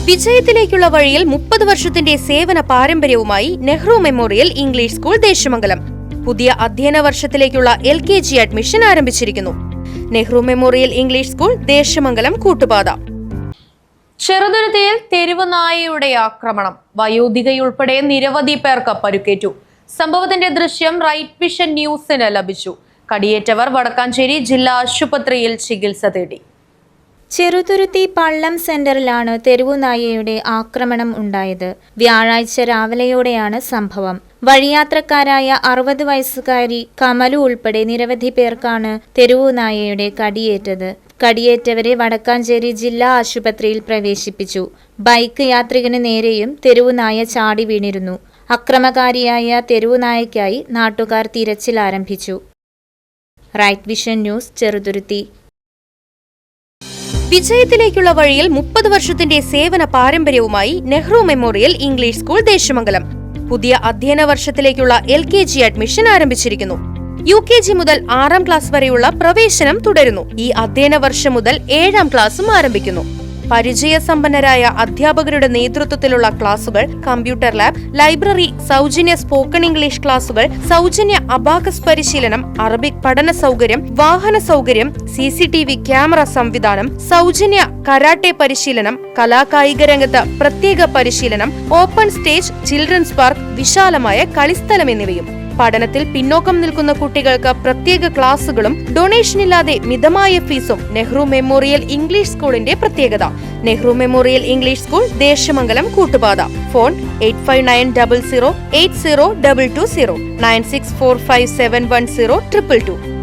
വിജയത്തിലേക്കുള്ള വഴിയിൽ 30 വർഷത്തിന്റെ സേവന പാരമ്പര്യവുമായി Nehru memorial English school Desamangalam പുതിയ അധ്യയന വർഷത്തിലേക്കുള്ള LKG അഡ്മിഷൻ ആരംഭിച്ചിരിക്കുന്നു. Nehru memorial English school Desamangalam Koottupatha. ചെറുതുരുത്തിയിൽ തെരുവ് നായയുടെ ആക്രമണം, വയോധികയുൾപ്പെടെ നിരവധി പേർക്ക് പരുക്കേറ്റു. സംഭവത്തിന്റെ ദൃശ്യം റൈറ്റ് വിഷൻ ന്യൂസിന് ലഭിച്ചു. കടിയേറ്റവർ വടക്കാഞ്ചേരി ജില്ലാ ആശുപത്രിയിൽ ചികിത്സ തേടി. ചെറുതുരുത്തി പള്ളം സെന്ററിലാണ് തെരുവുനായയുടെ ആക്രമണം ഉണ്ടായത്. വ്യാഴാഴ്ച രാവിലെയോടെയാണ് സംഭവം. വഴിയാത്രക്കാരായ 60 വയസ്സുകാരി കമലു ഉൾപ്പെടെ നിരവധി പേർക്കാണ് തെരുവുനായയുടെ കടിയേറ്റത്. കടിയേറ്റവരെ വടക്കാഞ്ചേരി ജില്ലാ ആശുപത്രിയിൽ പ്രവേശിപ്പിച്ചു. ബൈക്ക് യാത്രികന് നേരെയും തെരുവുനായ ചാടി വീണിരുന്നു. അക്രമകാരിയായ തെരുവുനായയ്ക്കായി നാട്ടുകാർ തിരച്ചിൽ ആരംഭിച്ചു. Right vision news, Cheruthuruthy. വിജയത്തിലേക്കുള്ള വഴിയിൽ 30 വർഷത്തിന്റെ സേവന പാരമ്പര്യവുമായി Nehru memorial English school Desamangalam പുതിയ അധ്യയന വർഷത്തിലേക്കുള്ള LKG അഡ്മിഷൻ ആരംഭിച്ചിരിക്കുന്നു. UKG മുതൽ 6ാം ക്ലാസ് വരെയുള്ള പ്രവേശനം തുടരുന്നു. ഈ അധ്യയന വർഷം മുതൽ 7ാം ക്ലാസും ആരംഭിക്കുന്നു. പരിചയസമ്പന്നരായ അധ്യാപകരുടെ നേതൃത്വത്തിലുള്ള ക്ലാസുകൾ, കമ്പ്യൂട്ടർ ലാബ്, ലൈബ്രറി, സൗജന്യ സ്പോക്കൺ ഇംഗ്ലീഷ് ക്ലാസുകൾ, സൗജന്യ അബാക്കസ് പരിശീലനം, അറബിക് പഠന സൗകര്യം, വാഹന സൗകര്യം, CCTV ക്യാമറ സംവിധാനം, സൗജന്യ കരാട്ടെ പരിശീലനം, കലാകായിക രംഗത്ത് പ്രത്യേക പരിശീലനം, ഓപ്പൺ സ്റ്റേജ്, ചിൽഡ്രൻസ് പാർക്ക്, വിശാലമായ കളിസ്ഥലം എന്നിവയും. പഠനത്തിൽ പിന്നോക്കം നിൽക്കുന്ന കുട്ടികൾക്ക് പ്രത്യേക ക്ലാസുകളും ഡൊണേഷനില്ലാതെ മിതമായ ഫീസും നെഹ്റു മെമ്മോറിയൽ ഇംഗ്ലീഷ് സ്കൂളിന്റെ പ്രത്യേകത. Nehru memorial English school Desamangalam Koottupatha. Phone 8590080220 9645710222.